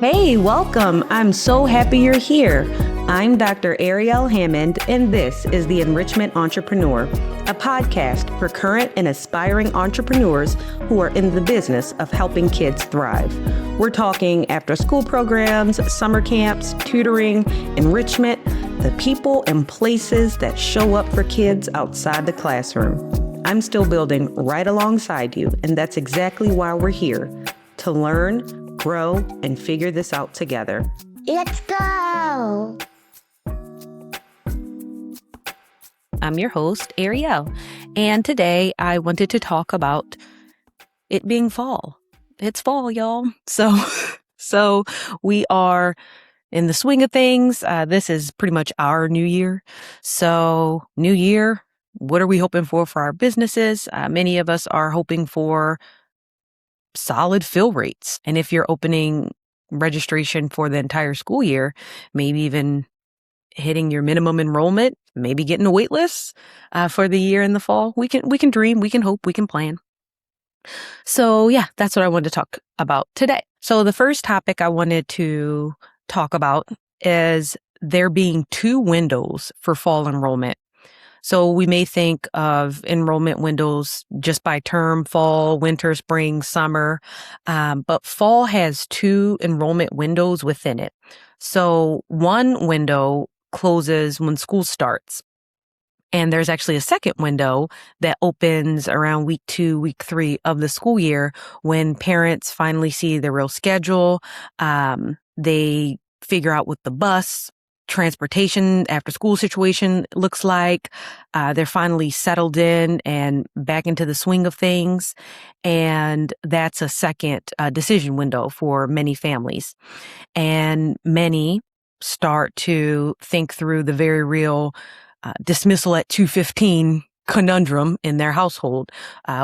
Hey, welcome. I'm so happy you're here. I'm Dr. Ariel Hammond, and this is the Enrichment Entrepreneur, a podcast for current and aspiring entrepreneurs who are in the business of helping kids thrive. We're talking after-school programs, summer camps, tutoring, enrichment, the people and places that show up for kids outside the classroom. I'm still building right alongside you, and that's exactly why we're here, to learn, grow, and figure this out together. Let's go! I'm your host, Ariel, and today I wanted to talk about it being fall. It's fall, y'all. So we are in the swing of things. This is pretty much our new year. So new year, what are we hoping for our businesses? Many of us are hoping for solid fill rates. And if you're opening registration for the entire school year, maybe even hitting your minimum enrollment, maybe getting a wait list for the year in the fall, we can dream, we can hope, we can plan. So yeah, that's what I wanted to talk about today. So the first topic I wanted to talk about is there being two windows for fall enrollment. So we may think of enrollment windows just by term, fall, winter, spring, summer, but fall has two enrollment windows within it. So one window closes when school starts. And there's actually a second window that opens around week 2, week 3 of the school year when parents finally see the real schedule. They figure out what the bus, transportation, after school situation looks like. They're finally settled in and back into the swing of things. And that's a second decision window for many families. And many start to think through the very real dismissal at 2:15 conundrum in their household,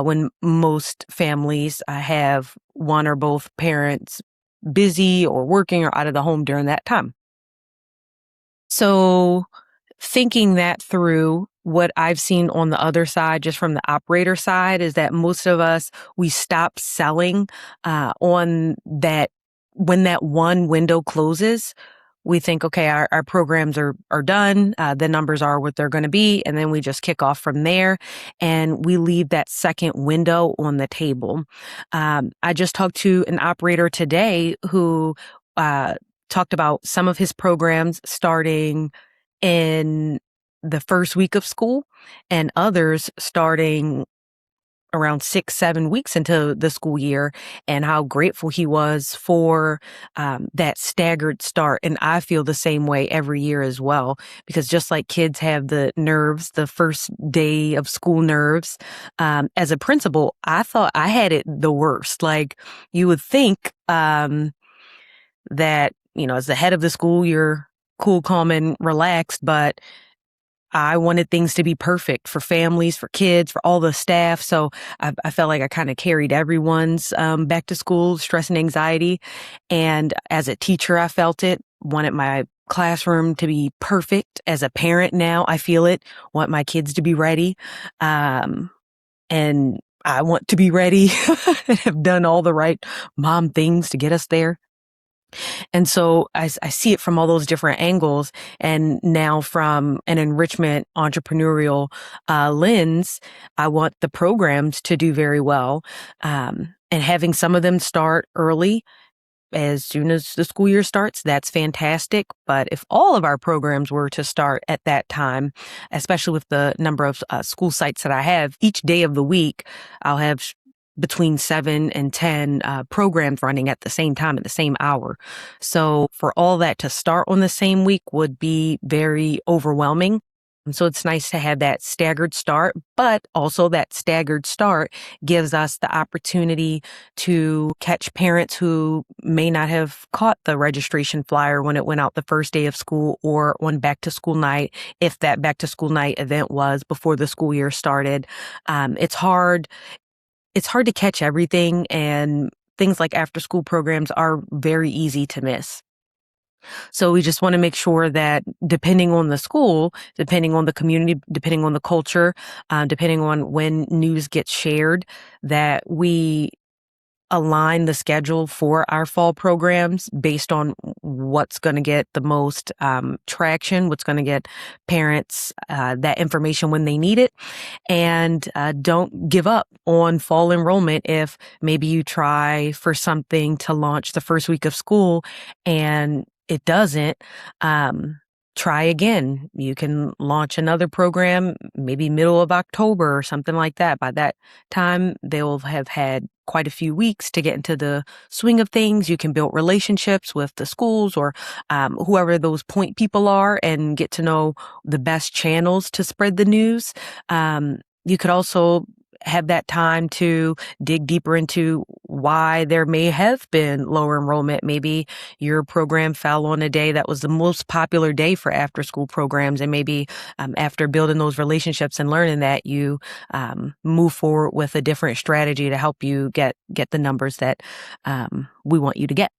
when most families have one or both parents busy or working or out of the home during that time. So thinking that through, what I've seen on the other side, just from the operator side, is that most of us, we stop selling on that. When that one window closes, we think, okay, our programs are done. The numbers are what they're going to be. And then we just kick off from there. And we leave that second window on the table. I just talked to an operator today who talked about some of his programs starting in the first week of school and others starting around 6-7 weeks into the school year, and how grateful he was for that staggered start. And I feel the same way every year as well, because just like kids have the nerves, the first day of school nerves, as a principal, I thought I had it the worst. Like, you would think that, as the head of the school, you're cool, calm, and relaxed, but I wanted things to be perfect for families, for kids, for all the staff. So I felt like I kind of carried everyone's back to school stress and anxiety. And as a teacher, I felt it, wanted my classroom to be perfect. As a parent now, I feel it, want my kids to be ready. And I want to be ready and have done all the right mom things to get us there. And so I see it from all those different angles. And now from an enrichment entrepreneurial lens, I want the programs to do very well. And having some of them start early, as soon as the school year starts, that's fantastic. But if all of our programs were to start at that time, especially with the number of school sites that I have, each day of the week, I'll have between 7 and 10 programs running at the same time, at the same hour. So for all that to start on the same week would be very overwhelming. And so it's nice to have that staggered start, but also that staggered start gives us the opportunity to catch parents who may not have caught the registration flyer when it went out the first day of school or on back to school night, if that back to school night event was before the school year started. It's hard to catch everything, and things like after school programs are very easy to miss. So we just want to make sure that depending on the school, depending on the community, depending on the culture, depending on when news gets shared, that we align the schedule for our fall programs based on what's going to get the most traction, what's going to get parents that information when they need it. And don't give up on fall enrollment if maybe you try for something to launch the first week of school and it doesn't. Try again. You can launch another program, maybe middle of October or something like that. By that time, they'll have had quite a few weeks to get into the swing of things. You can build relationships with the schools or whoever those point people are and get to know the best channels to spread the news. You could also have that time to dig deeper into why there may have been lower enrollment. Maybe your program fell on a day that was the most popular day for after school programs. And maybe after building those relationships and learning that, you move forward with a different strategy to help you get the numbers that we want you to get.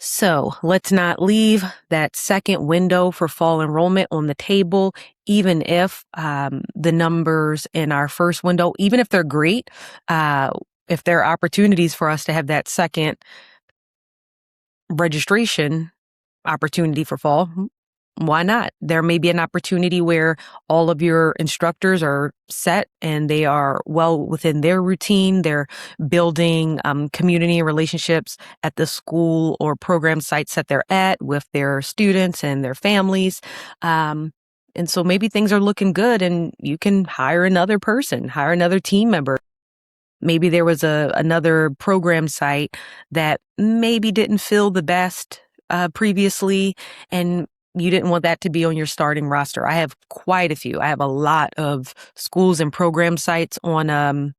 So let's not leave that second window for fall enrollment on the table, even if the numbers in our first window, even if they're great, if there are opportunities for us to have that second registration opportunity for fall, why not? There may be an opportunity where all of your instructors are set and they are well within their routine. They're building community and relationships at the school or program sites that they're at with their students and their families. And so maybe things are looking good and you can hire another person, hire another team member. Maybe there was another program site that maybe didn't feel the best previously, and you didn't want that to be on your starting roster. I have quite a few. I have a lot of schools and program sites on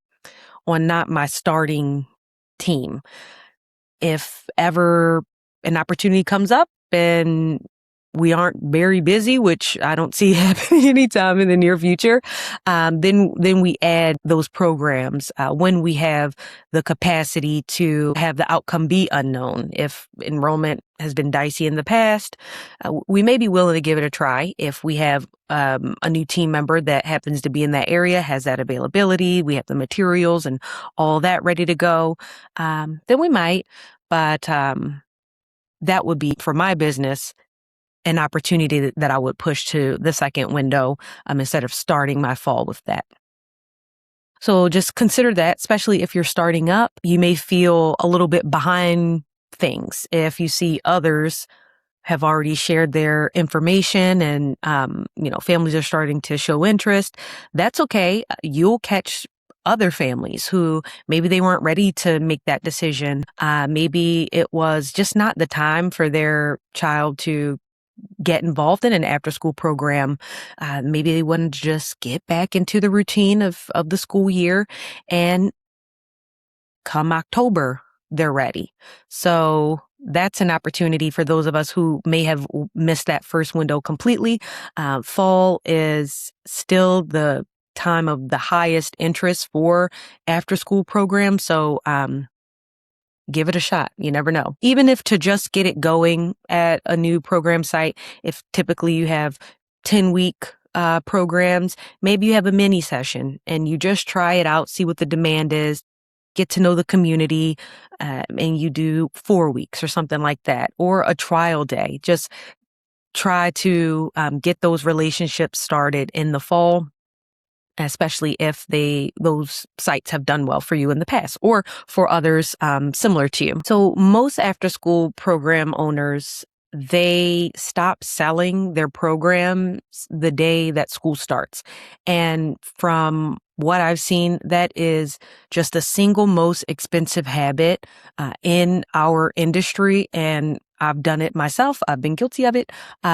not my starting team. If ever an opportunity comes up and we aren't very busy, which I don't see happening anytime in the near future, then we add those programs when we have the capacity to have the outcome be unknown. If enrollment has been dicey in the past, we may be willing to give it a try. If we have a new team member that happens to be in that area, has that availability, we have the materials and all that ready to go, then we might. But that would be, for my business, an opportunity that I would push to the second window instead of starting my fall with that. So just consider that, especially if you're starting up, you may feel a little bit behind things. If you see others have already shared their information and, families are starting to show interest, that's okay. You'll catch other families who maybe they weren't ready to make that decision. Maybe it was just not the time for their child to get involved in an after school program. Maybe they wanted to just get back into the routine of the school year, and come October, they're ready. So that's an opportunity for those of us who may have missed that first window completely. Fall is still the time of the highest interest for after school programs. So, give it a shot. You never know. Even if to just get it going at a new program site, if typically you have 10-week programs, maybe you have a mini session and you just try it out, see what the demand is, get to know the community, and you do 4 weeks or something like that, or a trial day. Just try to get those relationships started in the fall, especially if those sites have done well for you in the past or for others similar to you. So most after-school program owners, they stop selling their programs the day that school starts. And from what I've seen, that is just the single most expensive habit in our industry. And I've done it myself. I've been guilty of it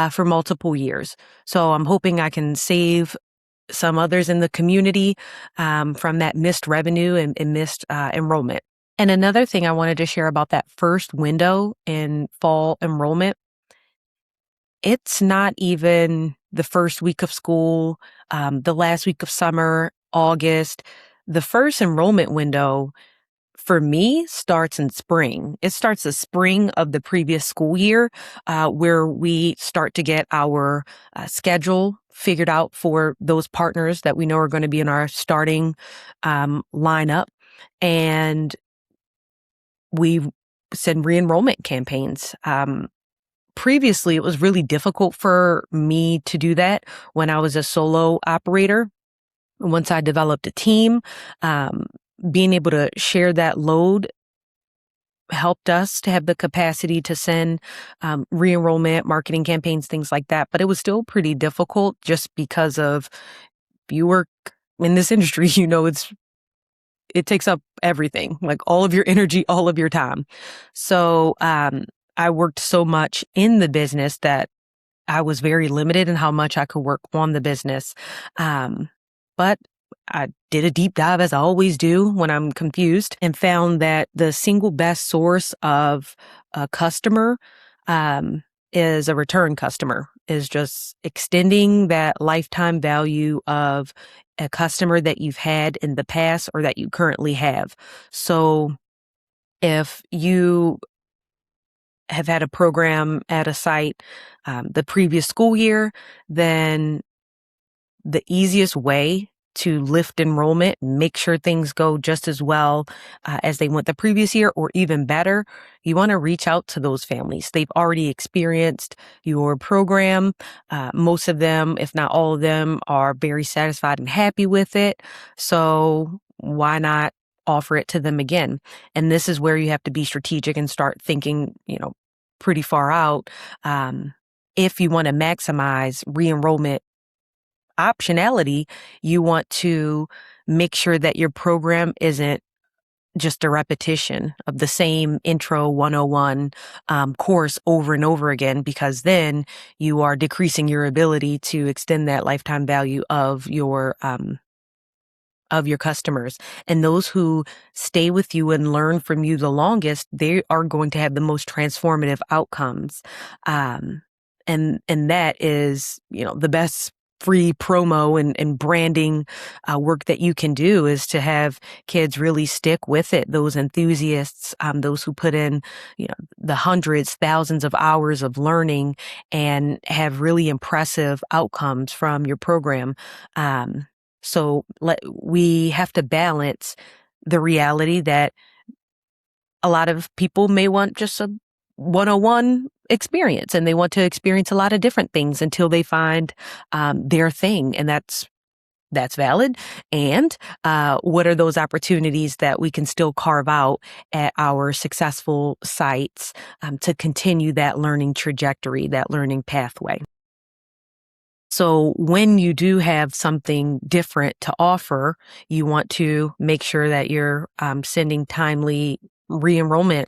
for multiple years. So I'm hoping I can save some others in the community from that missed revenue and missed enrollment. And another thing I wanted to share about that first window in fall enrollment, it's not even the first week of school, the last week of summer, August. The first enrollment window for me starts in spring. It starts the spring of the previous school year, where we start to get our schedule figured out for those partners that we know are going to be in our starting lineup. And we send re-enrollment campaigns. Previously, it was really difficult for me to do that when I was a solo operator. Once I developed a team, being able to share that load helped us to have the capacity to send re-enrollment marketing campaigns, things like that. But it was still pretty difficult just because of, if you work in this industry, it takes up everything, like all of your energy, all of your time. So I worked so much in the business that I was very limited in how much I could work on the business. But I did a deep dive, as I always do when I'm confused, and found that the single best source of a customer is a return customer, is just extending that lifetime value of a customer that you've had in the past or that you currently have. So if you have had a program at a site the previous school year, then the easiest way to lift enrollment, make sure things go just as well as they went the previous year or even better, you want to reach out to those families. They've already experienced your program. Most of them, if not all of them, are very satisfied and happy with it. So why not offer it to them again? And this is where you have to be strategic and start thinking, pretty far out. If you want to maximize re-enrollment optionality, you want to make sure that your program isn't just a repetition of the same Intro 101 course over and over again, because then you are decreasing your ability to extend that lifetime value of your customers. And those who stay with you and learn from you the longest, they are going to have the most transformative outcomes. And that is, the best free promo and branding work that you can do, is to have kids really stick with it. Those enthusiasts, those who put in, the hundreds, thousands of hours of learning and have really impressive outcomes from your program. So we have to balance the reality that a lot of people may want just a 101 experience, and they want to experience a lot of different things until they find their thing. And that's valid. And what are those opportunities that we can still carve out at our successful sites to continue that learning trajectory, that learning pathway? So when you do have something different to offer, you want to make sure that you're sending timely re-enrollment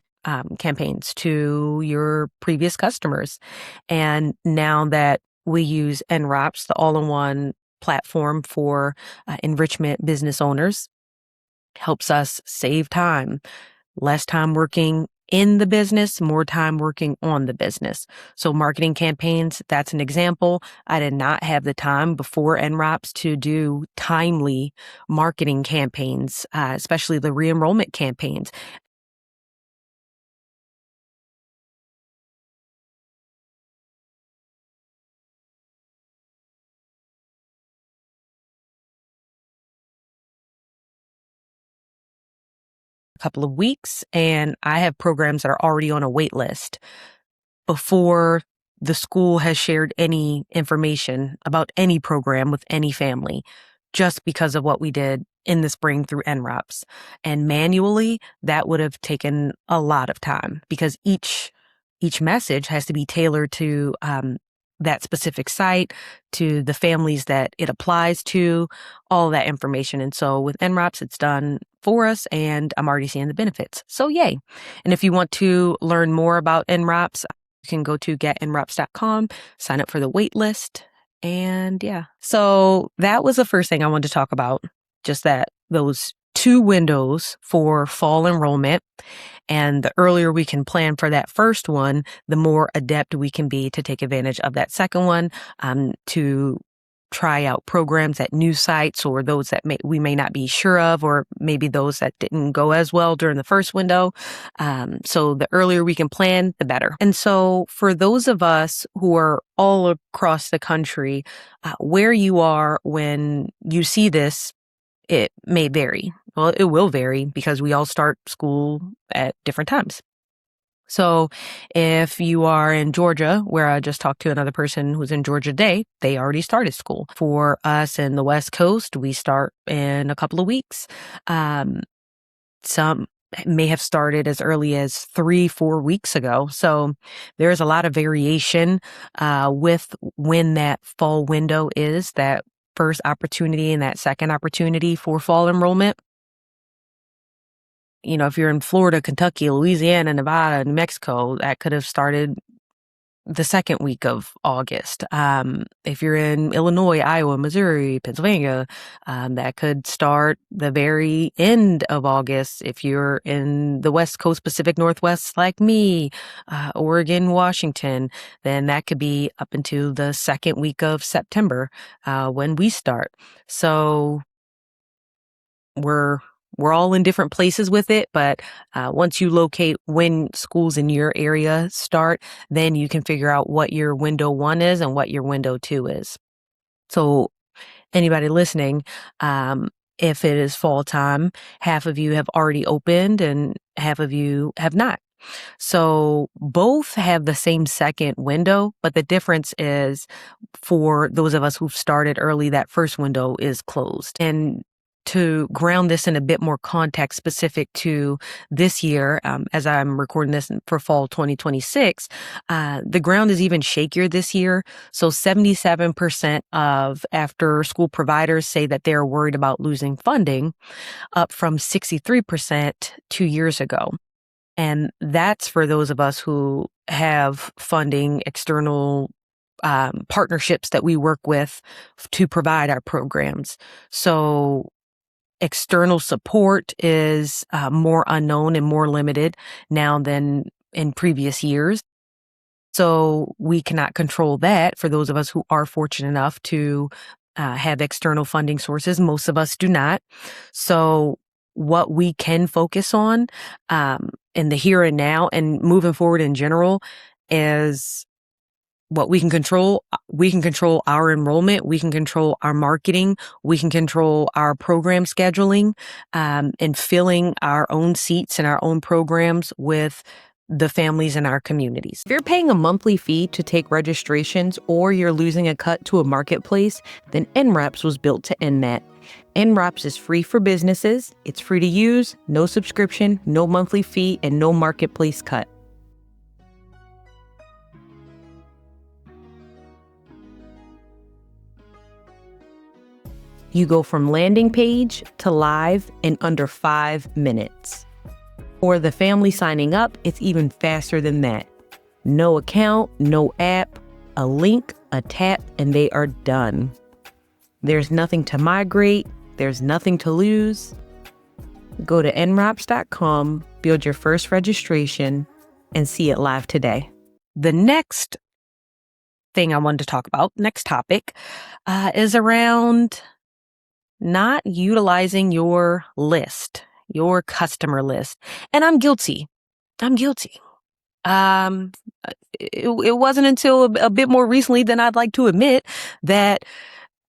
campaigns to your previous customers. And now that we use NROPS, the all-in-one platform for enrichment business owners, helps us save time, less time working in the business, more time working on the business. So marketing campaigns, that's an example. I did not have the time before NROPS to do timely marketing campaigns, especially the re-enrollment campaigns. A couple of weeks, and I have programs that are already on a wait list before the school has shared any information about any program with any family, just because of what we did in the spring through NROPS. And manually, that would have taken a lot of time, because each message has to be tailored to that specific site, to the families that it applies to, all that information. And so with NROPS, it's done for us, and I'm already seeing the benefits. So yay. And if you want to learn more about NROPS, you can go to getnrops.com, sign up for the wait list. And yeah, so that was the first thing I wanted to talk about, just that those 2 windows for fall enrollment. And the earlier we can plan for that first one, the more adept we can be to take advantage of that second one, to try out programs at new sites, or those that we may not be sure of, or maybe those that didn't go as well during the first window. So the earlier we can plan, the better. And so for those of us who are all across the country, where you are when you see this, it may vary. Well, it will vary because we all start school at different times. So if you are in Georgia, where I just talked to another person who's in Georgia today, they already started school. For us in the West Coast, we start in a couple of weeks. Some may have started as early as 3-4 weeks ago. So there's a lot of variation with when that fall window is, that first opportunity and that second opportunity for fall enrollment. If you're in Florida, Kentucky, Louisiana, Nevada, New Mexico, that could have started the second week of August. If you're in Illinois, Iowa, Missouri, Pennsylvania, that could start the very end of August. If you're in the West Coast, Pacific Northwest, like me, Oregon, Washington, then that could be up into the second week of September when we start. So we're all in different places with it, but once you locate when schools in your area start, then you can figure out what your window 1 is and what your window 2 is. So anybody listening, if it is fall time, half of you have already opened and half of you have not. So both have the same second window, but the difference is for those of us who've started early, that first window is closed. And to ground this in a bit more context specific to this year, as I'm recording this for fall 2026, the ground is even shakier this year. So 77% of after school providers say that they're worried about losing funding, up from 63% 2 years ago. And that's for those of us who have funding, external partnerships that we work with to provide our programs. So external support is more unknown and more limited now than in previous years. So we cannot control that for those of us who are fortunate enough to have external funding sources. Most of us do not. So what we can focus on in the here and now and moving forward in general is what we can control. We can control our enrollment. We can control our marketing. We can control our program scheduling and filling our own seats and our own programs with the families in our communities. If you're paying a monthly fee to take registrations or you're losing a cut to a marketplace, then NREPS was built to end that. NREPS is free for businesses. It's free to use, no subscription, no monthly fee, and no marketplace cut. You go from landing page to live in under 5 minutes. For the family signing up, it's even faster than that. No account, no app, a link, a tap, and they are done. There's nothing to migrate. There's nothing to lose. Go to nrops.com, build your first registration, and see it live today. The next thing I wanted to talk about, next topic, is around not utilizing your list, your customer list. And I'm guilty. It wasn't until a bit more recently than I'd like to admit that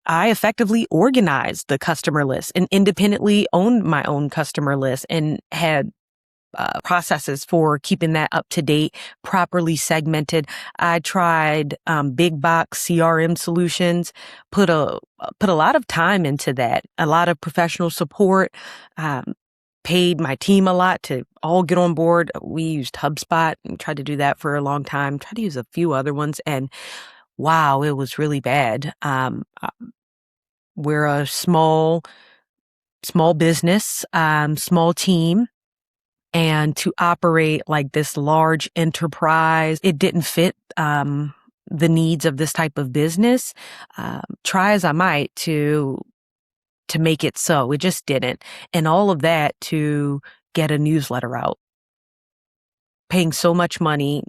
I effectively organized the customer list and independently owned my own customer list and had processes for keeping that up to date, properly segmented. I tried big box CRM solutions, put a lot of time into that, a lot of professional support, paid my team a lot to all get on board. We used HubSpot and tried to do that for a long time, tried to use a few other ones, and wow, it was really bad. We're a small business, small team. And to operate like this large enterprise, it didn't fit the needs of this type of business. Try as I might to make it so, it just didn't. And all of that to get a newsletter out. Paying so much money,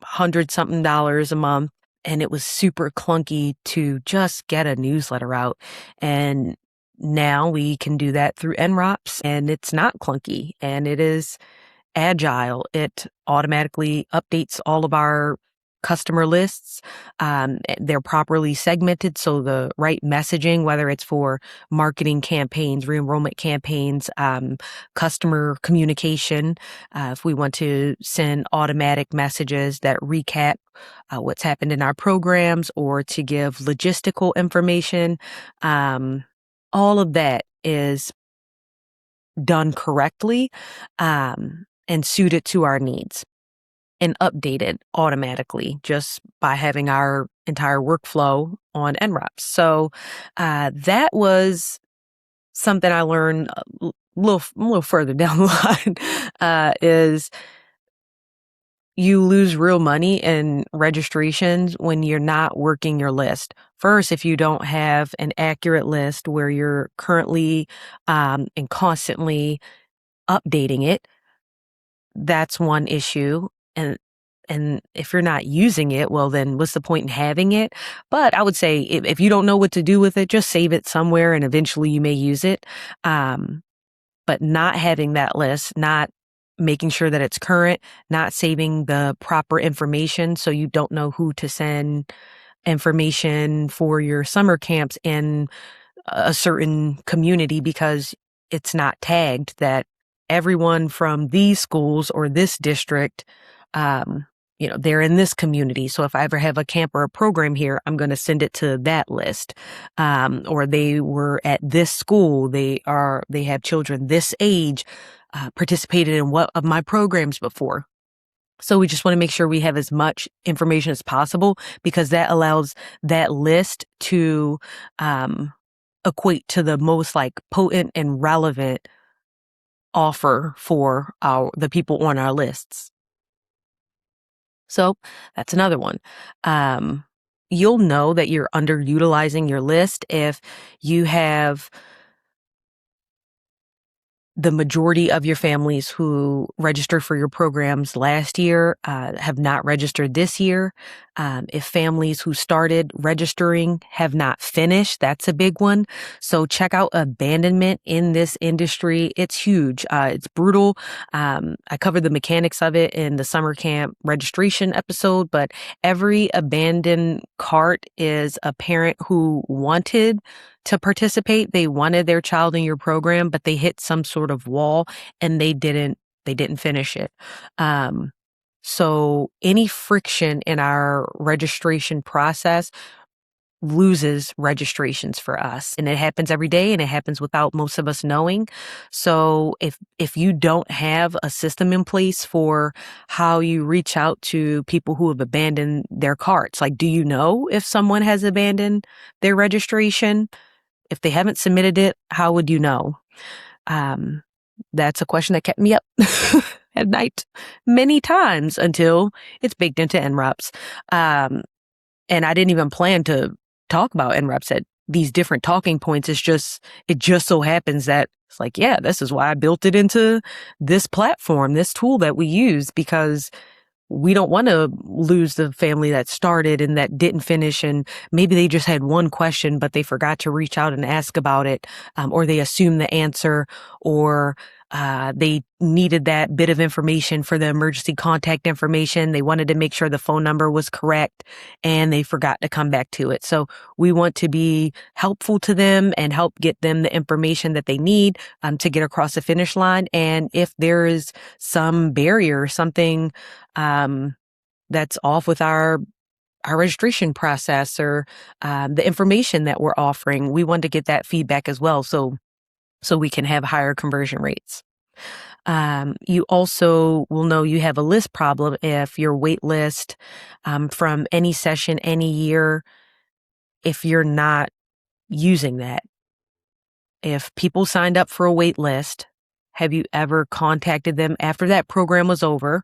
$100-something a month, and it was super clunky to just get a newsletter out. And now we can do that through NROPS, and it's not clunky, and it is agile. It automatically updates all of our customer lists. They're properly segmented, so the right messaging, whether it's for marketing campaigns, re-enrollment campaigns, customer communication, if we want to send automatic messages that recap what's happened in our programs or to give logistical information, all of that is done correctly and suited to our needs and updated automatically just by having our entire workflow on NREPs. So that was something I learned a little further down the line is you lose real money in registrations when you're not working your list. First, if you don't have an accurate list where you're currently and constantly updating it, that's one issue. And if you're not using it, well, then what's the point in having it? But I would say if you don't know what to do with it, just save it somewhere and eventually you may use it. But not having that list, not making sure that it's current, not saving the proper information so you don't know who to send information for your summer camps in a certain community because it's not tagged that everyone from these schools or this district, they're in this community. So if I ever have a camp or a program here, I'm going to send it to that list. Or they were at this school. They have children this age, participated in what of my programs before. So we just want to make sure we have as much information as possible because that allows that list to equate to the most potent and relevant offer for the people on our lists. So that's another one. You'll know that you're underutilizing your list if you have the majority of your families who registered for your programs last year have not registered this year. If families who started registering have not finished, that's a big one. So check out abandonment in this industry. It's huge. It's brutal. I covered the mechanics of it in the summer camp registration episode, but every abandoned cart is a parent who wanted to participate. They wanted their child in your program, but they hit some sort of wall and they didn't finish it. So any friction in our registration process loses registrations for us. And it happens every day and it happens without most of us knowing. So if you don't have a system in place for how you reach out to people who have abandoned their carts, do you know if someone has abandoned their registration? If they haven't submitted it, how would you know? That's a question that kept me up at night many times until it's baked into NREPs. And I didn't even plan to talk about NREPs at these different talking points. It just so happens that it's this is why I built it into this platform, this tool that we use, because we don't want to lose the family that started and that didn't finish. And maybe they just had one question, but they forgot to reach out and ask about it. Or they assumed the answer, or they needed that bit of information for the emergency contact information. They wanted to make sure the phone number was correct and they forgot to come back to it. So we want to be helpful to them and help get them the information that they need to get across the finish line. And if there is some barrier, something that's off with our registration process or the information that we're offering, we want to get that feedback as well. So we can have higher conversion rates. You also will know you have a list problem if your wait list from any session, any year, if you're not using that. If people signed up for a wait list, have you ever contacted them after that program was over?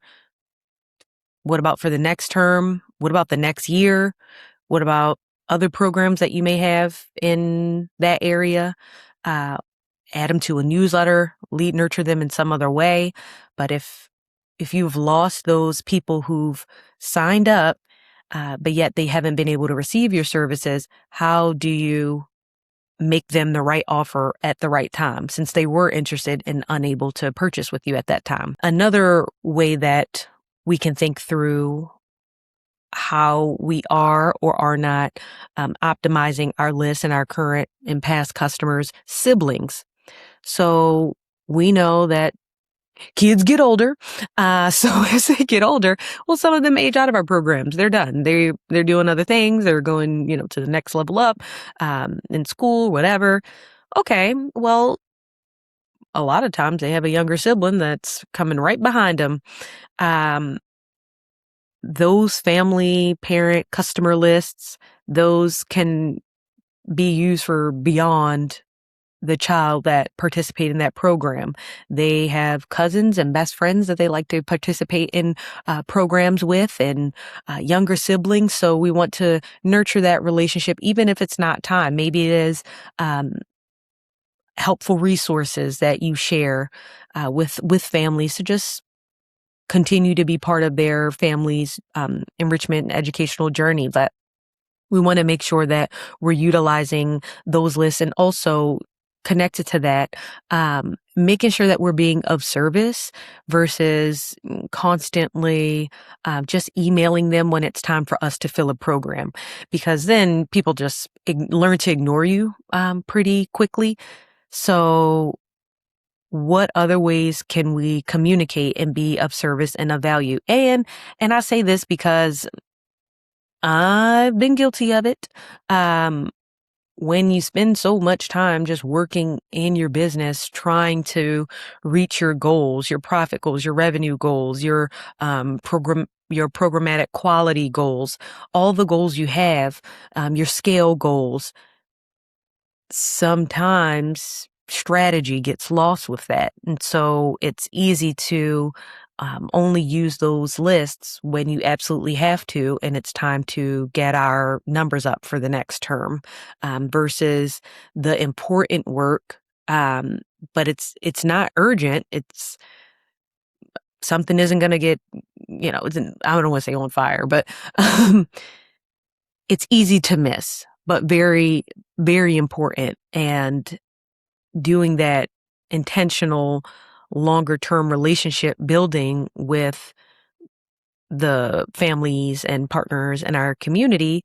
What about for the next term? What about the next year? What about other programs that you may have in that area? Add them to a newsletter, lead nurture them in some other way. But if you've lost those people who've signed up, but yet they haven't been able to receive your services, how do you make them the right offer at the right time, since they were interested and unable to purchase with you at that time? Another way that we can think through how we are or are not optimizing our list and our current and past customers' siblings. So we know that kids get older. So as they get older, well, some of them age out of our programs. They're done. They're doing other things. They're going, to the next level up, in school, whatever. Okay. Well, a lot of times they have a younger sibling that's coming right behind them. Um, those family, parent, customer lists, those can be used for beyond the child that participate in that program. They have cousins and best friends that they like to participate in programs with, and younger siblings. So we want to nurture that relationship, even if it's not time. Maybe it is helpful resources that you share with families to just continue to be part of their family's enrichment and educational journey. But we want to make sure that we're utilizing those lists, and also connected to that, making sure that we're being of service versus constantly just emailing them when it's time for us to fill a program, because then people just learn to ignore you pretty quickly. So what other ways can we communicate and be of service and of value? And I say this because I've been guilty of it. When you spend so much time just working in your business, trying to reach your goals, your profit goals, your revenue goals, your programmatic quality goals, all the goals you have, your scale goals, sometimes strategy gets lost with that. And so it's easy to only use those lists when you absolutely have to, and it's time to get our numbers up for the next term, versus the important work. But it's not urgent. It's something isn't going to get, I don't want to say on fire, but it's easy to miss, but very, very important. And doing that intentional, longer term relationship building with the families and partners in our community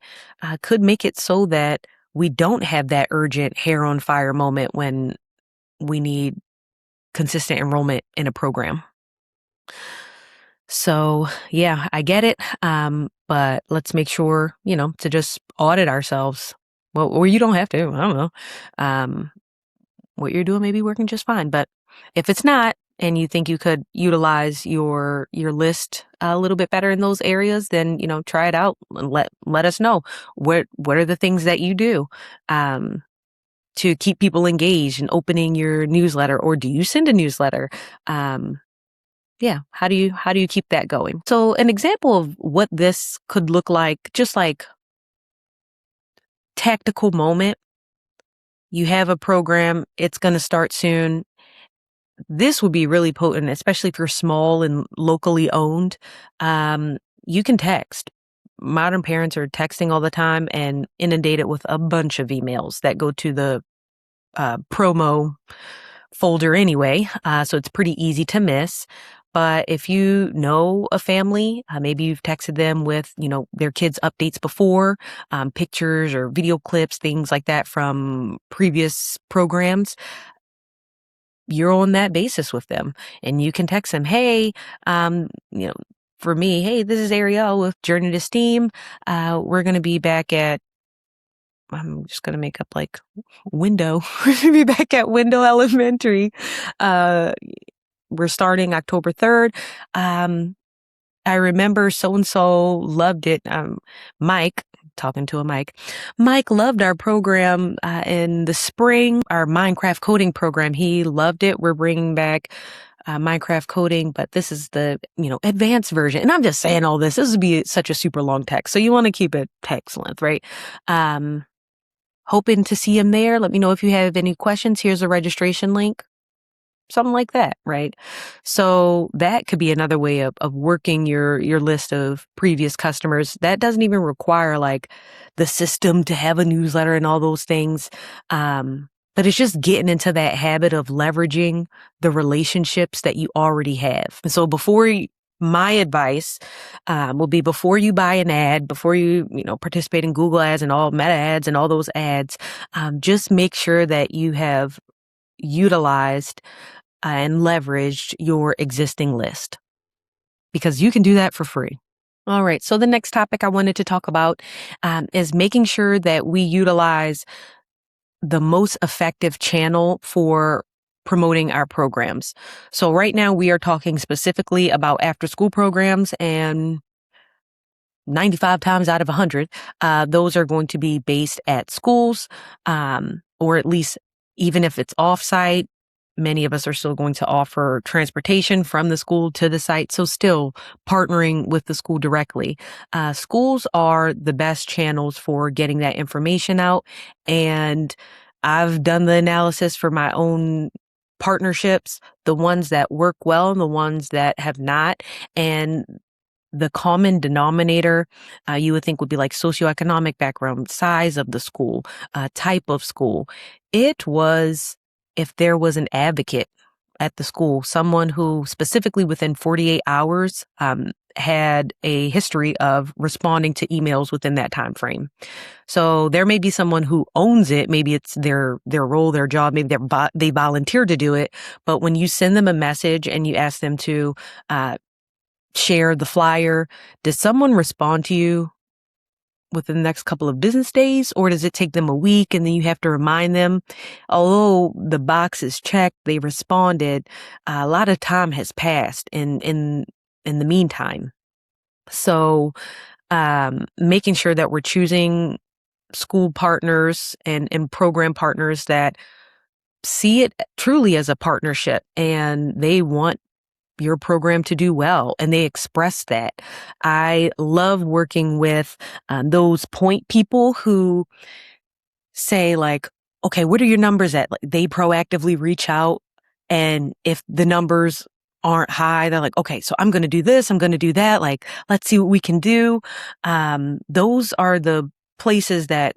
could make it so that we don't have that urgent hair on fire moment when we need consistent enrollment in a program. So yeah, I get it. But let's make sure, to just audit ourselves. Well, or you don't have to, I don't know. What you're doing may be working just fine. But if it's not, and you think you could utilize your list a little bit better in those areas, then, try it out and let us know. What are the things that you do to keep people engaged in opening your newsletter, or do you send a newsletter? Yeah. How do you keep that going? So an example of what this could look like, just like tactical moment. You have a program, it's going to start soon. This would be really potent, especially if you're small and locally owned. You can text. Modern parents are texting all the time and inundated with a bunch of emails that go to the promo folder anyway. So it's pretty easy to miss. But if you know a family, maybe you've texted them with, their kids' updates before, pictures or video clips, things like that from previous programs, you're on that basis with them, and you can text them, hey, for me, hey, this is Ariel with Journey to STEAM. We're going to be back at, I'm just going to make up like Window. We're going to be back at Window Elementary. We're starting October 3rd. I remember so-and-so loved it. Mike, talking to a Mike. Mike loved our program in the spring, our Minecraft coding program. He loved it. We're bringing back Minecraft coding, but this is the, advanced version. And I'm just saying all this. This would be such a super long text. So you want to keep it text length, right? Hoping to see him there. Let me know if you have any questions. Here's a registration link. Something like that, right? So that could be another way of working your list of previous customers. That doesn't even require like the system to have a newsletter and all those things. But it's just getting into that habit of leveraging the relationships that you already have. And so before my advice will be before you buy an ad, before you participate in Google ads and all Meta ads and all those ads, just make sure that you have utilized and leveraged your existing list, because you can do that for free. All right. So the next topic I wanted to talk about is making sure that we utilize the most effective channel for promoting our programs. So right now we are talking specifically about after school programs, and 95 times out of 100, those are going to be based at schools, or at least even if it's off-site, many of us are still going to offer transportation from the school to the site. So still partnering with the school directly. Schools are the best channels for getting that information out. And I've done the analysis for my own partnerships, the ones that work well and the ones that have not. And the common denominator, you would think would be like socioeconomic background, size of the school, type of school. It was if there was an advocate at the school, someone who specifically within 48 hours had a history of responding to emails within that time frame. So there may be someone who owns it. Maybe it's their role, their job. Maybe they volunteered to do it. But when you send them a message and you ask them to share the flyer, does someone respond to you within the next couple of business days, or does it take them a week and then you have to remind them? Although the box is checked, they responded, a lot of time has passed in the meantime. So making sure that we're choosing school partners and program partners that see it truly as a partnership and they want your program to do well, and they express that. I love working with those point people who say like, okay, what are your numbers at? Like, they proactively reach out, and if the numbers aren't high, they're like, okay, so I'm going to do this, I'm going to do that. Like, let's see what we can do. Those are the places that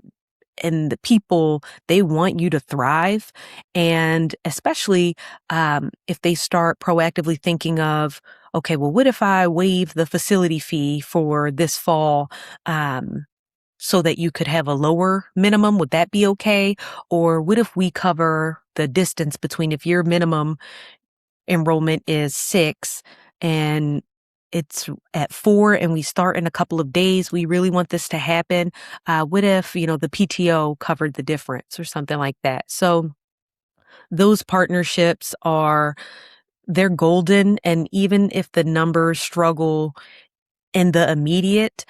and the people, they want you to thrive. And especially if they start proactively thinking of, okay, well, what if I waive the facility fee for this fall so that you could have a lower minimum? Would that be okay? Or what if we cover the distance between, if your minimum enrollment is 6 and it's at 4 and we start in a couple of days, we really want this to happen. What if, the PTO covered the difference or something like that? So those partnerships they're golden. And even if the numbers struggle in the immediate,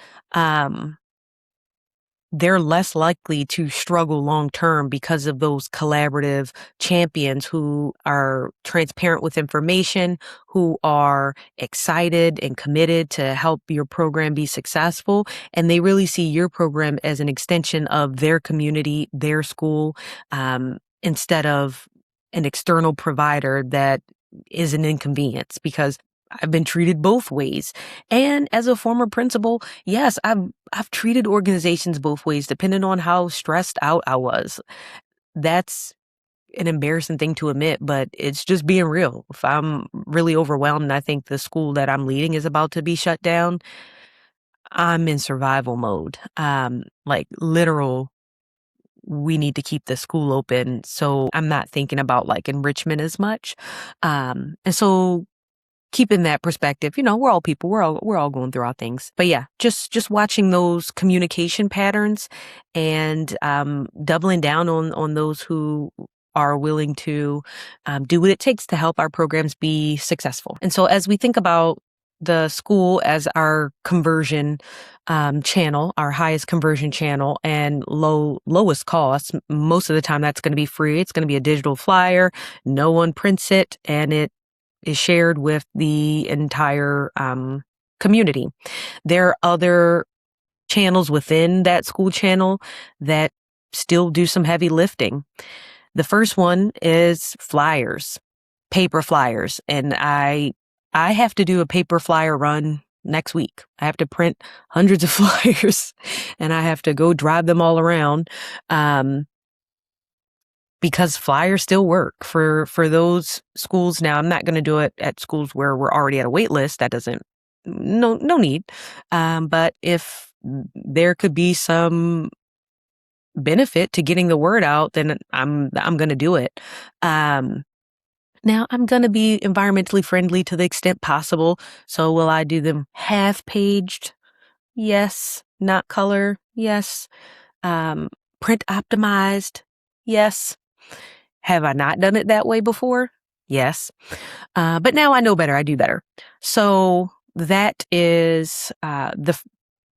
they're less likely to struggle long term because of those collaborative champions who are transparent with information, who are excited and committed to help your program be successful. And they really see your program as an extension of their community, their school, instead of an external provider that is an inconvenience, because I've been treated both ways. And as a former principal, yes, I've treated organizations both ways, depending on how stressed out I was. That's an embarrassing thing to admit, but it's just being real. If I'm really overwhelmed and I think the school that I'm leading is about to be shut down, I'm in survival mode. Like literal, we need to keep the school open. So I'm not thinking about like enrichment as much. And so keeping that perspective, we're all people. We're all going through our things. But yeah, just watching those communication patterns and doubling down on those who are willing to do what it takes to help our programs be successful. And so as we think about the school as our conversion channel, our highest conversion channel, and lowest cost, most of the time that's going to be free. It's going to be a digital flyer. No one prints it, and it is shared with the entire community. There are other channels within that school channel that still do some heavy lifting. The first one is flyers, paper flyers. And I have to do a paper flyer run next week. I have to print hundreds of flyers and I have to go drive them all around. Because flyers still work for those schools. Now, I'm not going to do it at schools where we're already at a wait list. That doesn't no need. But if there could be some benefit to getting the word out, then I'm going to do it. Now I'm going to be environmentally friendly to the extent possible. So will I do them half paged? Yes. Not color? Yes. Print optimized? Yes. Have I not done it that way before? Yes. But now I know better. I do better. So that is the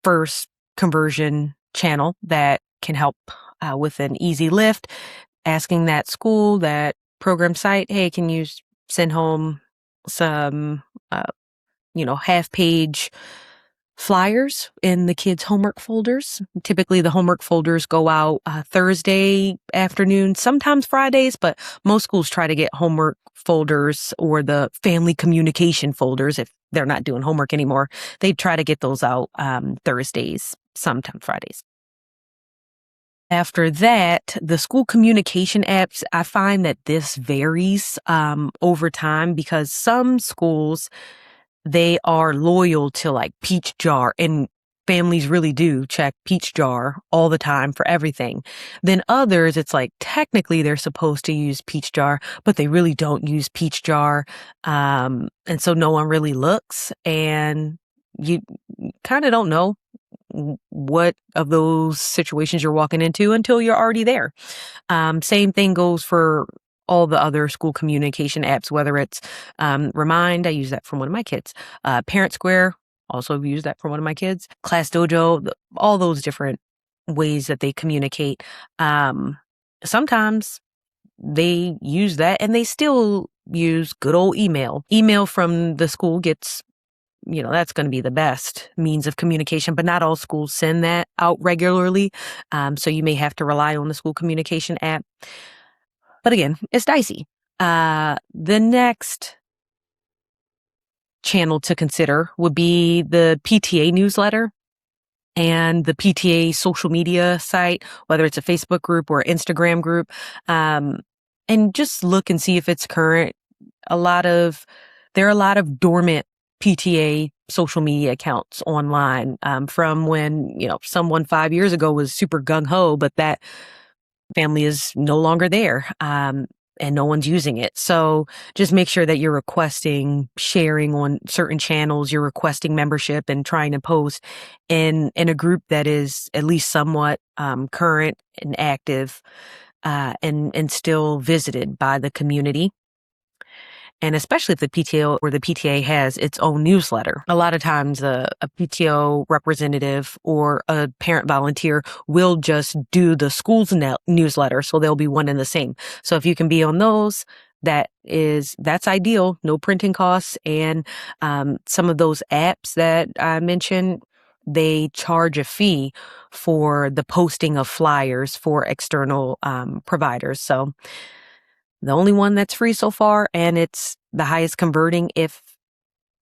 first conversion channel that can help with an easy lift. Asking that school, that program site, hey, can you send home some, half page flyers in the kids' homework folders. Typically, the homework folders go out Thursday afternoon, sometimes Fridays, but most schools try to get homework folders or the family communication folders if they're not doing homework anymore. They try to get those out Thursdays, sometimes Fridays. After that, the school communication apps, I find that this varies over time because some schools, they are loyal to like Peach Jar, and families really do check Peach Jar all the time for everything. Then others, it's like technically they're supposed to use Peach Jar, but they really don't use Peach Jar. And so no one really looks, and you kind of don't know what of those situations you're walking into until you're already there. Same thing goes for all the other school communication apps, whether it's Remind, I use that from one of my kids. Parent Square, also use that for one of my kids. Class Dojo, all those different ways that they communicate. Sometimes they use that and they still use good old email. Email from the school gets, that's going to be the best means of communication, but not all schools send that out regularly. So you may have to rely on the school communication app. But again, it's dicey. The next channel to consider would be the PTA newsletter and the PTA social media site, whether it's a Facebook group or Instagram group. And just look and see if it's current. There are a lot of dormant PTA social media accounts online from when, someone 5 years ago was super gung-ho, but that family is no longer there and no one's using it. So just make sure that you're requesting sharing on certain channels, you're requesting membership and trying to post in a group that is at least somewhat current and active and still visited by the community. And especially if the PTO or the PTA has its own newsletter. A lot of times a PTO representative or a parent volunteer will just do the school's newsletter. So they'll be one and the same. So if you can be on those, that's ideal. No printing costs. And some of those apps that I mentioned, they charge a fee for the posting of flyers for external providers. So the only one that's free so far, and it's the highest converting if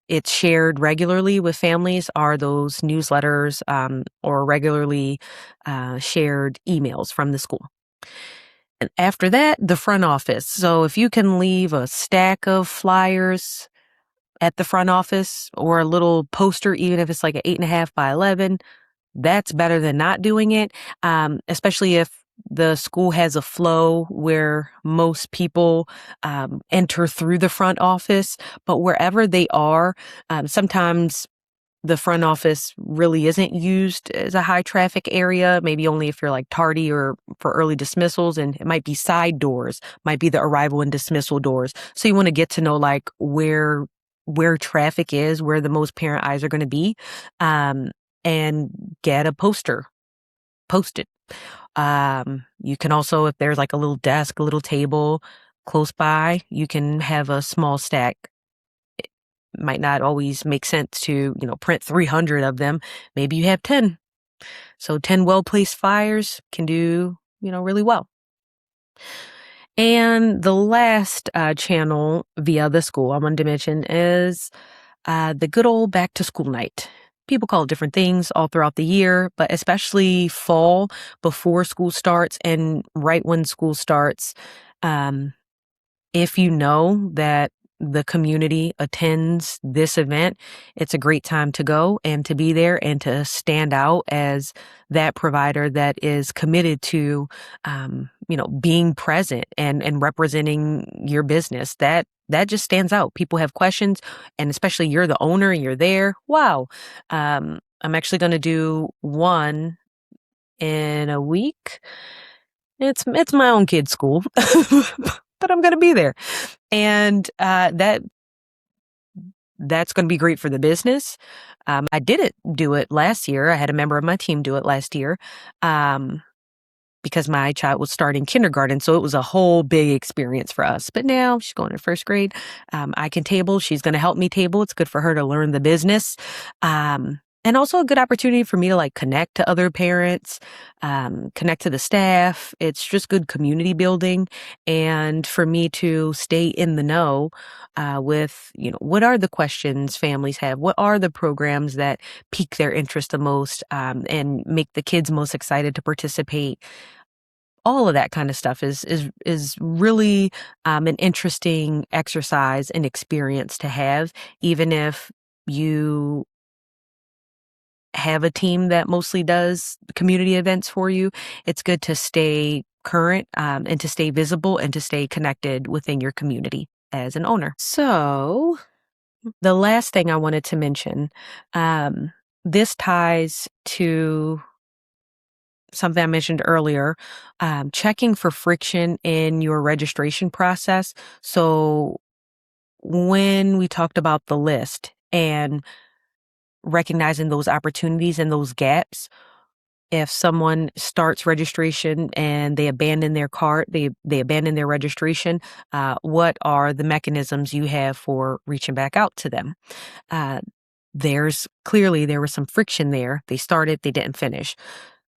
it's shared regularly with families, are those newsletters or regularly shared emails from the school. And after that, the front office. So if you can leave a stack of flyers at the front office or a little poster, even if it's like an 8.5 by 11, that's better than not doing it, especially if the school has a flow where most people enter through the front office, but wherever they are, sometimes the front office really isn't used as a high traffic area, maybe only if you're like tardy or for early dismissals, and it might be side doors, might be the arrival and dismissal doors. So you want to get to know like where traffic is, where the most parent eyes are going to be, and get a poster posted. You can also, if there's like a little desk, a little table close by, you can have a small stack. It might not always make sense to, print 300 of them. Maybe you have 10. So 10 well-placed flyers can do, really well. And the last channel via the school I wanted to mention is the good old back to school night. People call it different things all throughout the year, but especially fall before school starts and right when school starts. If you know that the community attends this event, it's a great time to go and to be there and to stand out as that provider that is committed to, being present and representing your business. That just stands out. People have questions, and especially you're the owner and you're there. Wow. I'm actually going to do one in a week. It's my own kid's school, but I'm going to be there. And that's going to be great for the business. I didn't do it last year. I had a member of my team do it last year because my child was starting kindergarten. So it was a whole big experience for us. But now she's going to first grade. I can table. She's going to help me table. It's good for her to learn the business. And also a good opportunity for me to connect to other parents, connect to the staff. It's just good community building, and for me to stay in the know with, what are the questions families have? What are the programs that pique their interest the most and make the kids most excited to participate? All of that kind of stuff is really an interesting exercise and experience to have, even if you have a team that mostly does community events for you. It's good to stay current and to stay visible and to stay connected within your community as an owner. So the last thing I wanted to mention, this ties to something I mentioned earlier, checking for friction in your registration process. So when we talked about the list and recognizing those opportunities and those gaps, if someone starts registration and they abandon their cart, they abandon their registration, what are the mechanisms you have for reaching back out to them? There was some friction there. They started, they didn't finish.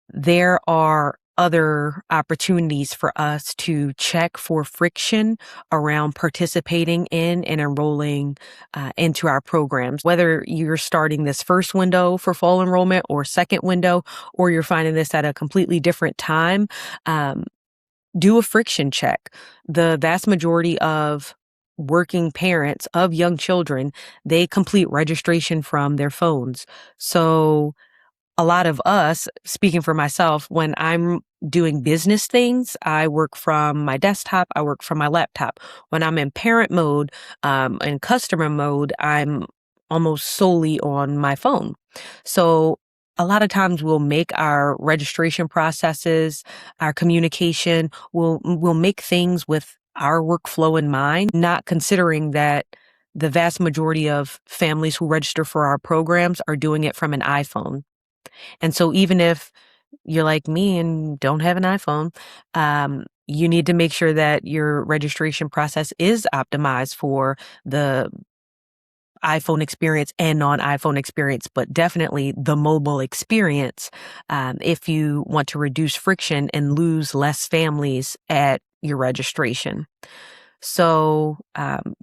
There are other opportunities for us to check for friction around participating in and enrolling into our programs. Whether you're starting this first window for fall enrollment or second window, or you're finding this at a completely different time, do a friction check. The vast majority of working parents of young children, they complete registration from their phones. So a lot of us, speaking for myself, when I'm doing business things, I work from my desktop, I work from my laptop. When I'm in parent mode and customer mode, I'm almost solely on my phone. So a lot of times we'll make our registration processes, our communication, we'll make things with our workflow in mind, not considering that the vast majority of families who register for our programs are doing it from an iPhone. And so even if you're like me and don't have an iPhone, you need to make sure that your registration process is optimized for the iPhone experience and non-iPhone experience, but definitely the mobile experience if you want to reduce friction and lose less families at your registration. So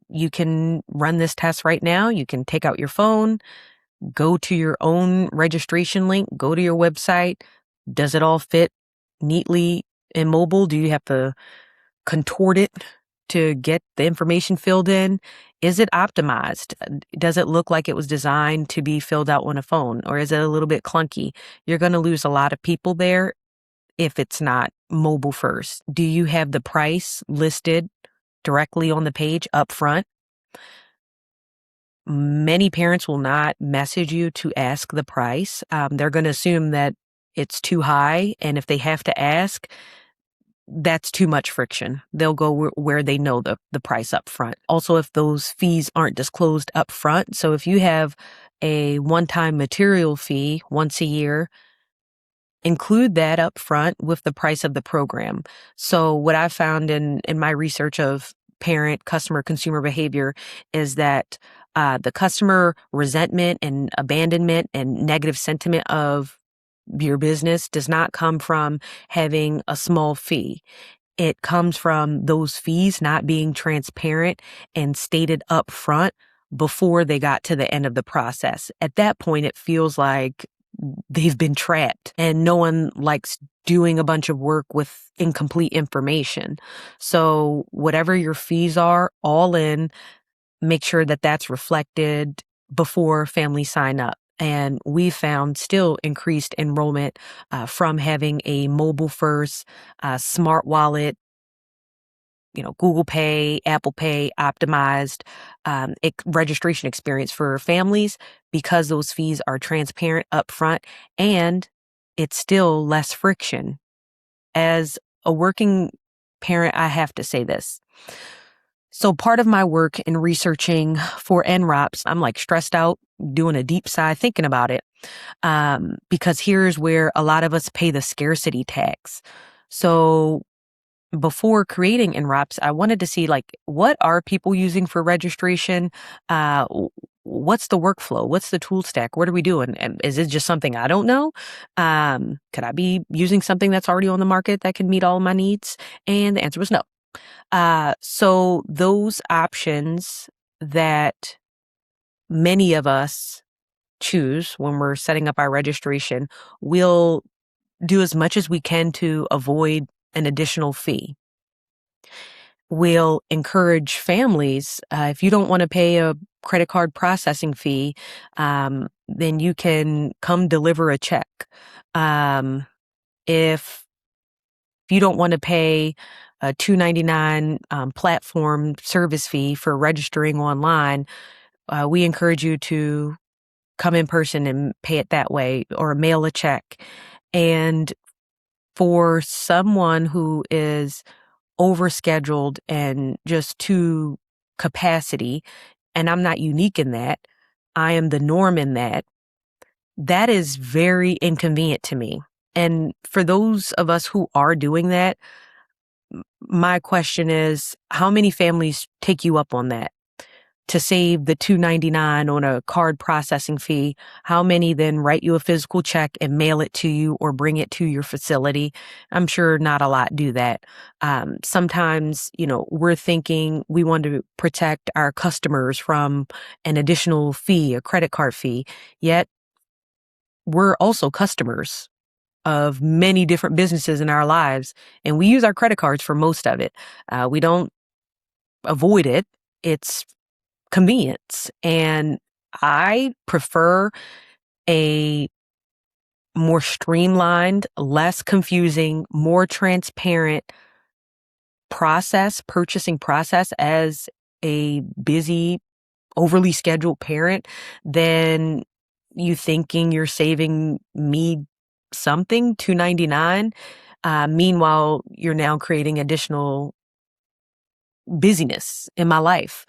you can run this test right now. You can take out your phone, go to your own registration link, go to your website. Does it all fit neatly in mobile? Do you have to contort it to get the information filled in? Is it optimized? Does it look like it was designed to be filled out on a phone, or is it a little bit clunky? You're going to lose a lot of people there if it's not mobile first. Do you have the price listed directly on the page up front? Many parents will not message you to ask the price. They're going to assume that it's too high, and if they have to ask, that's too much friction. They'll go where they know the price up front. Also, if those fees aren't disclosed up front, so if you have a one-time material fee once a year, include that up front with the price of the program. So what I found in my research of parent, customer, consumer behavior is that the customer resentment and abandonment and negative sentiment of your business does not come from having a small fee. It comes from those fees not being transparent and stated up front before they got to the end of the process. At that point, it feels like they've been trapped, and no one likes doing a bunch of work with incomplete information. So whatever your fees are, all in, make sure that that's reflected before families sign up. And we found still increased enrollment from having a mobile first smart wallet, Google Pay, Apple Pay optimized registration experience for families, because those fees are transparent upfront and it's still less friction. As a working parent, I have to say this. So part of my work in researching for NROPS, I'm like stressed out, doing a deep sigh, thinking about it, because here's where a lot of us pay the scarcity tax. So before creating NROPS, I wanted to see what are people using for registration? What's the workflow? What's the tool stack? What are we doing? And is it just something I don't know? Could I be using something that's already on the market that can meet all of my needs? And the answer was no. So those options that many of us choose when we're setting up our registration, we'll do as much as we can to avoid an additional fee. We'll encourage families, if you don't want to pay a credit card processing fee, then you can come deliver a check. If you don't want to pay a $2.99 platform service fee for registering online, we encourage you to come in person and pay it that way, or mail a check. And for someone who is overscheduled and just to capacity, and I'm not unique in that, I am the norm in that, that is very inconvenient to me. And for those of us who are doing that, my question is, how many families take you up on that? To save the $2.99 on a card processing fee, how many then write you a physical check and mail it to you or bring it to your facility? I'm sure not a lot do that. Sometimes, we're thinking we want to protect our customers from an additional fee, a credit card fee, yet we're also customers of many different businesses in our lives, and we use our credit cards for most of it. We don't avoid it. It's convenience. And I prefer a more streamlined, less confusing, more transparent purchasing process as a busy, overly scheduled parent than you thinking you're saving me something, $2.99. Meanwhile, you're now creating additional busyness in my life.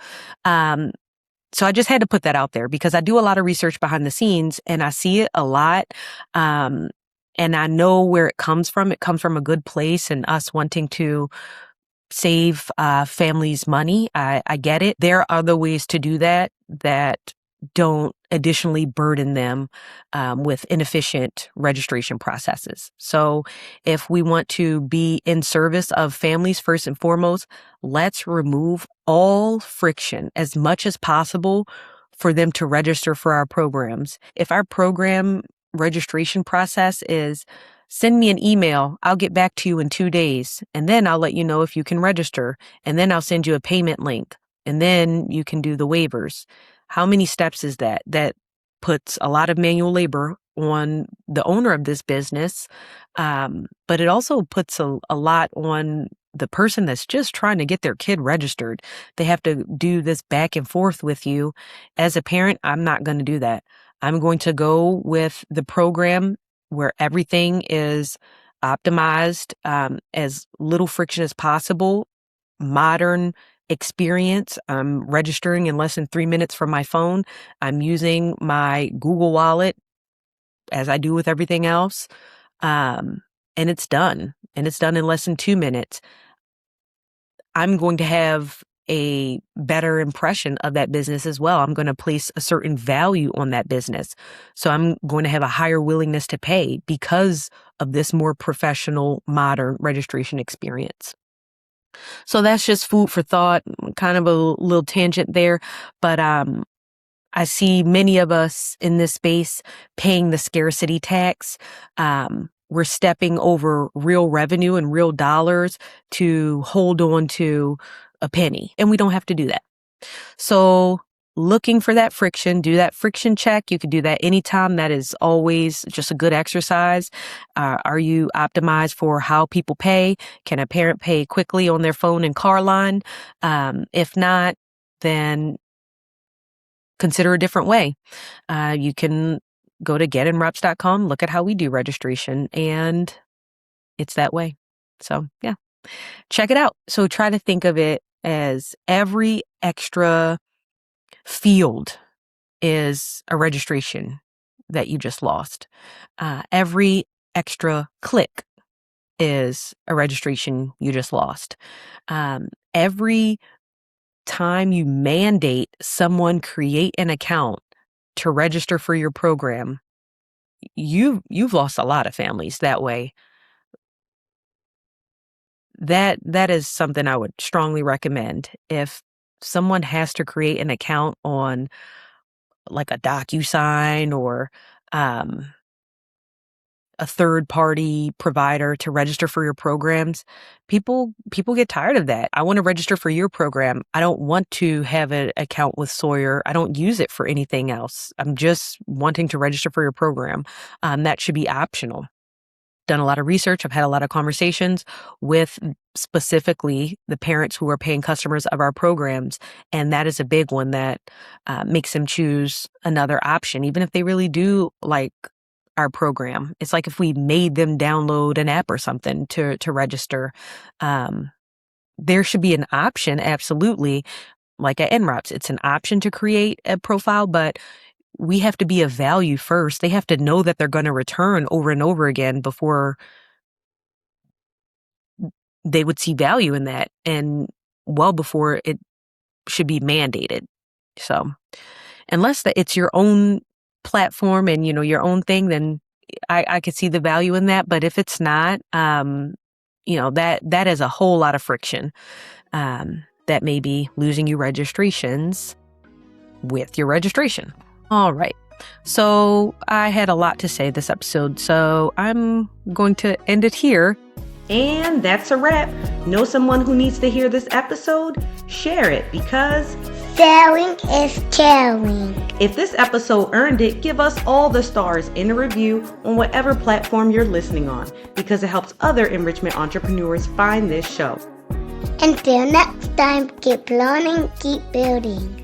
So I just had to put that out there because I do a lot of research behind the scenes and I see it a lot. And I know where it comes from. It comes from a good place and us wanting to save families money. I get it. There are other ways to do that don't additionally burden them with inefficient registration processes. So if we want to be in service of families first and foremost, let's remove all friction as much as possible for them to register for our programs. If our program registration process is send me an email, I'll get back to you in 2 days, and then I'll let you know if you can register, and then I'll send you a payment link, and then you can do the waivers. How many steps is that? That puts a lot of manual labor on the owner of this business, but it also puts a lot on the person that's just trying to get their kid registered. They have to do this back and forth with you. As a parent, I'm not going to do that. I'm going to go with the program where everything is optimized, as little friction as possible, modern experience. I'm registering in less than 3 minutes from my phone. I'm using my Google Wallet as I do with everything else. And it's done. And it's done in less than 2 minutes. I'm going to have a better impression of that business as well. I'm going to place a certain value on that business. So I'm going to have a higher willingness to pay because of this more professional, modern registration experience. So that's just food for thought, kind of a little tangent there. But I see many of us in this space paying the scarcity tax. We're stepping over real revenue and real dollars to hold on to a penny. And we don't have to do that. So looking for that friction, do that friction check. You can do that anytime. That is always just a good exercise. Are you optimized for how people pay? Can a parent pay quickly on their phone and car line? If not, then consider a different way. You can go to getenreps.com, look at how we do registration, and it's that way. So yeah, check it out. So try to think of it as every extra field is a registration that you just lost. Every extra click is a registration you just lost. Every time you mandate someone create an account to register for your program, you've lost a lot of families that way. That is something I would strongly recommend. If someone has to create an account on like a DocuSign or a third-party provider to register for your programs, people get tired of that. I want to register for your program. I don't want to have an account with Sawyer. I don't use it for anything else. I'm just wanting to register for your program. That should be optional. Done a lot of research. I've had a lot of conversations with specifically the parents who are paying customers of our programs. And that is a big one that makes them choose another option, even if they really do like our program. It's like if we made them download an app or something to register. There should be an option, absolutely, like at NREPS. It's an option to create a profile, but we have to be of value first. They have to know that they're going to return over and over again before they would see value in that, and well before it should be mandated. So unless that it's your own platform and, your own thing, then I could see the value in that. But if it's not, that is a whole lot of friction that may be losing you registrations with your registration. All right. So I had a lot to say this episode, so I'm going to end it here. And that's a wrap. Know someone who needs to hear this episode? Share it, because Sharing is caring. if this episode earned it, give us all the stars in a review on whatever platform you're listening on, because it helps other enrichment entrepreneurs find this show. Until next time, keep learning, keep building.